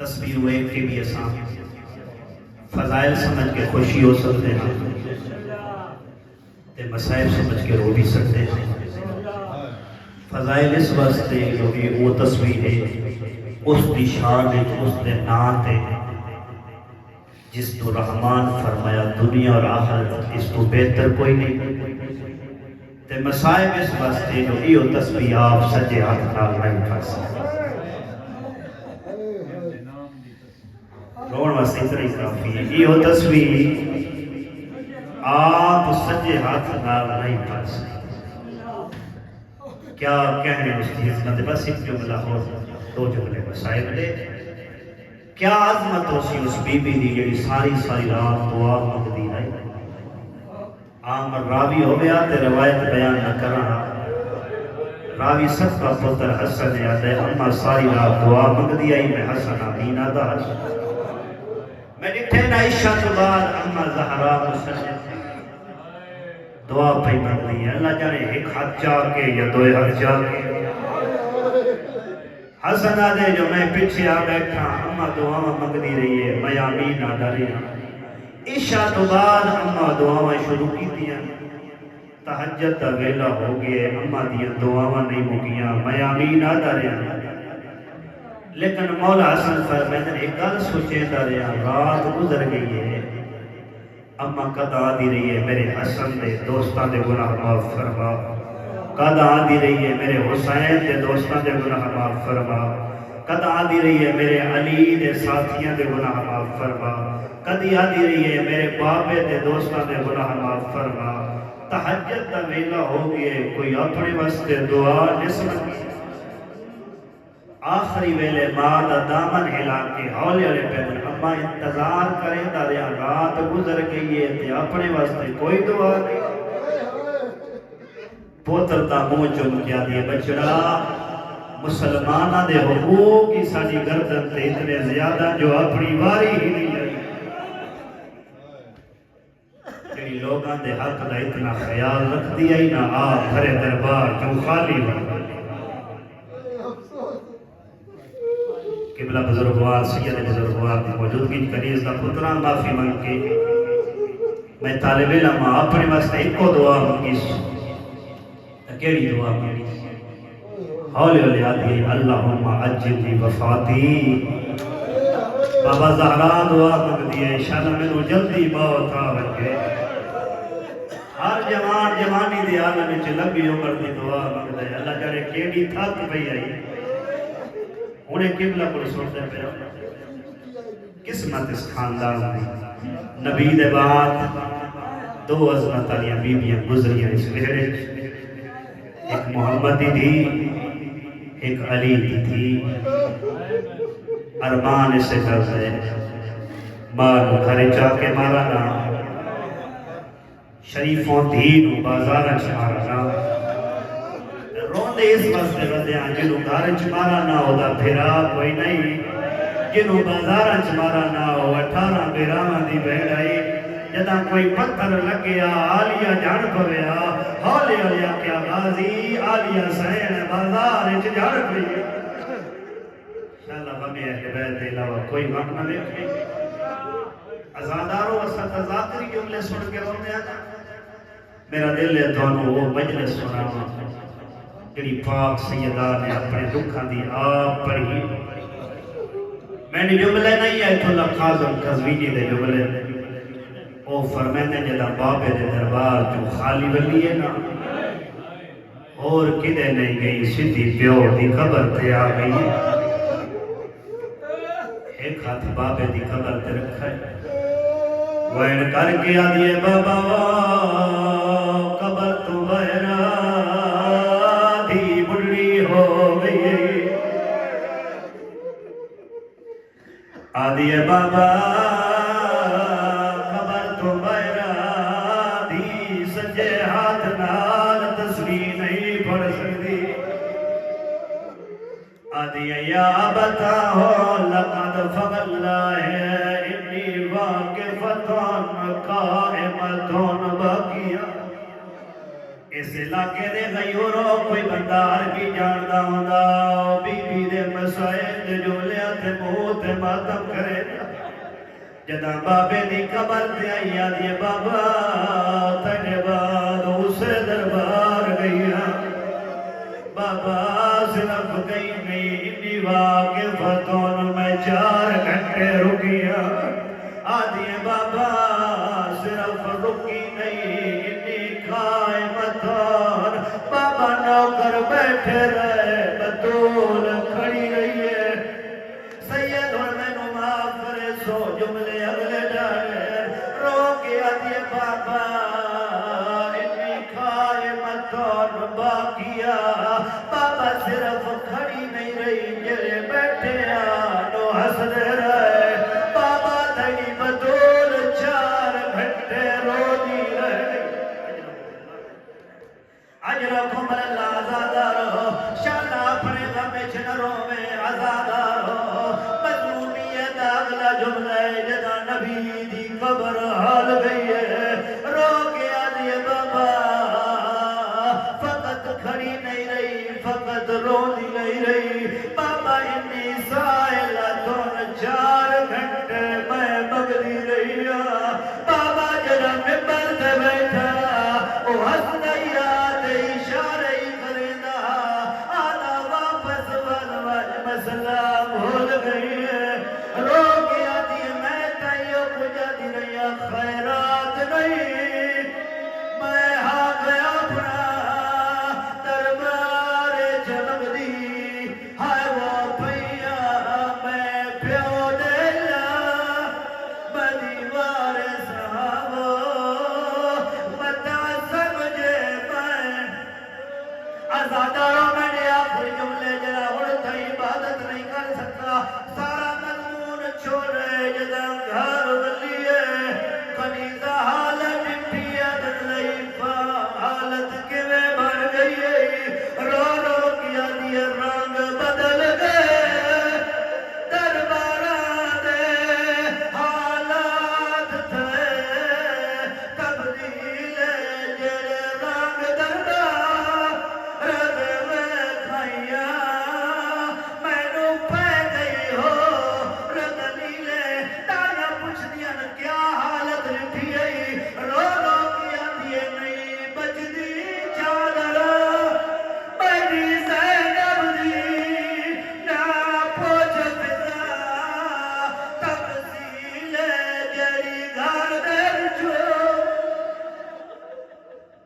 تصویر ہوئے کہ بھی اساں فضائل سمجھ کے خوشی ہو سکتے ہیں تے مسائل سمجھ کے رو بھی سکتے ہیں۔ فضائل اس واسطے کیونکہ وہ تصویر ہے اس دی شان ہے، اس دے نام تے جس تو رحمان فرمایا دنیا اور آخرت اس تو بہتر کوئی نہیں۔ تے مسائب اس واسطے جو ایو تصویر آپ سجے ہاتھ نال نہیں کر سکتے۔ روڑ واسطے اتنا ہی کافی ہے۔ ایو تصویر آپ سجے ہاتھ نال نہیں کر سکتے۔ کیا کہنے اس کی عظمت؟ بس ایک جملہ ہو، دو جملے مسائب دے۔ کیا عظمت ہو سی اس بی بی دی جڑی ساری رات دعا مانگدی رہی۔ عام راوی ہو گیا تے روایت بیان نہ کرنا۔ راوی سب کا پتر حسن یاد ہے، اما ساری رات دعا مانگدی آئی، میں حسن آمین آدھا حسن۔ میں ڈٹھے نا عشاء تو بعد اما زہرا مسلم دعا پہ مانگدی ہے، اللہ جانے ایک ہاتھ جا کے یا دو ہاتھ جا کے۔ حسن آدھے جو میں پیچھے آ بیٹھا، اما دعا مانگدی رہی ہے، میں آمین آدھا رہی ہوں۔ عشاء تو بعد اما دعاواں شروع کی دیا، تہجد دا ویلا ہو گئے، اما دیا دعاواں نہیں مکیاں، میں آمین آدھا رہا۔ لیکن مولا حسن فرمائے ایک گل سوچے دا رہا، رات گزر گئی ہے، اما قد آدھی رہی ہے میرے حسن دے دوستان دے گناہ معاف فرما، قد آدھی رہی ہے میرے حسین دے دوستان دے گناہ معاف فرما، قد آدھی رہی ہے میرے علی دے ساتھیاں دے گناہ معاف فرما، کدی آدھی رہی ہے میرے بابے دے دوستان دے گناہ معاف فرما۔ تہجد دا ویلا ہو گئے، کوئی اپنے واسطے دعا نسبت کی۔ آخری ویلے ماں دا دامن ہلا کے ہولے والے پیدل اما انتظار کریں دا رہا، رات گزر گئی ہے تے اپنے واسطے کوئی دعا نہیں۔ پوتر دا منہ چوم کیا دیے، بچڑا مسلمانہ دے حقوق کی ساری گردن تے اتنے زیادہ جو اپنی واری ہی نہیں لگی۔ جڑی لوگاں دے حق دا اتنا خیال رکھ دیا ہی نہ آ بھرے دربار جو خالی ہو۔ قبلہ بزرگوار سید بزرگوار دی موجودگی کنیز دا پتران معافی مانگ کے میں طالب علم اپنے واسطے ایک کو دعا مانگیس۔ کیڑی دعا مانگیس؟ حولے والے آدھی اللہم عجل لی وفاتی۔ بابا زہرا دعا مانگ دیئے، انشاءاللہ میں نو جلدی موت آوے۔ ہر جوان جوانی دی عالم وچ لمبی عمر دی دعا مانگ دے، اللہ جانے کیڑی تھک پئی آئی۔ انہیں قبلہ کو سوچتے پہ قسمت اس خاندان دی نبی دے بعد دو عظمت علیہ بیبیاں گزریاں اس ویڑے، ایک محمدی تھی ایک علی تھی۔ ارمان اسے درد ہے مارو گھر چاہ کے مارا نا، شریفوں دین بازار مارا نا، روندے اس واسطے ردے ہیں جنہوں گھر مارا نہ ہو دا پھرا کوئی نہیں، جنہوں بازار مارا نہ ہو 18 بیراواں دی بہڑائی، جدہ کوئی پتھر لگیا آلیہ جان پویا، ہولے علیہ کیا غازی آلیہ سین بازار جان پویا۔ انشاءاللہ بمی اہل بیت علاوہ کوئی وقت نہ دیکھیں۔ ازاداروں وسط ازادری جملے سن کے رونے آنا، میرا دل ہے دونوں وہ مجلس سنا جڑی پاک سیدہ نے اپنے دکھاں دی آپ پڑھی۔ میں نے جملے نہیں ہے تو لقاظم قزوینی دے جملے او فرمینے جدا بابے دے دربار جو خالی ولی ہے نا، اور کدے نہیں گئی سدھی پیو دی قبر تے آ گئی۔ ایک ہاتھ بابے دی قبر تے رکھا ہے، وین کر کے آدھیے بابا قبر تو بہرا دی بڑی ہو گئی، آدھیے بابا قبر تو بہرا دی، سجے ہاتھ نال تصویر نہیں پڑھ سکتی، آدھیے یا بتا ہو لقد فغلّہ انی واقفتن قائمتن باقیہ۔ اس علاقے دے غیوروں کوئی بندہ عربی جاندا ہوندا بی بی دے مسائل دے جملیاں تے منہ تے ماتم کرے جداں بابے دی قبر تے آئی آدھی بابا تیرے بعد اسے دربار گئیاں بابا صرف گئی نہیں انی واقفتوں میں 4 گھنٹے رکیاں آدھی بابا صرف رکی نہیں انی قائمتان بابا نوکر بیٹھے رہے بطول کھڑی رہی ہے سید اور میں نو معاف کرے سو جملے اگلے ڈالے رو کے آدھی بابا انی قائمتان باقیا بابا صرف کھڑی نہیں رہی جلے بیٹھے آنو حسد رہے بابا تیری بطول 4 گھنٹے رو دی رہے اجرکم اللہ آزادہ رہو شانا اپنے غمچ نروں میں آزادہ رہو مظلومیت اگلا جملہ جدا نبی دی قبر حال گئی ہے رو کے آدھی بابا فقط کھڑی نہیں رہی فقط رو دی نہیں رہی بابا انی سائلتون 4 گھنٹے میں مگلی رہی بابا جڑا ممبر سے بیٹھا وہ ہستا یاد اشارے ہی کرینا آنا واپس ونواج مسئلہ بھول گئی ہے رو گیا دی میں تائیوں کجا دی رہی خیرات نہیں میں ہاں گیا اپنا دربار چمک دی ہائے وہ پھیا میں پیو دیلا بدیوار صحابو بتا سمجھے میں آزاداروں میں نے آخری جملے جرا اڑتا عبادت نہیں کر سکتا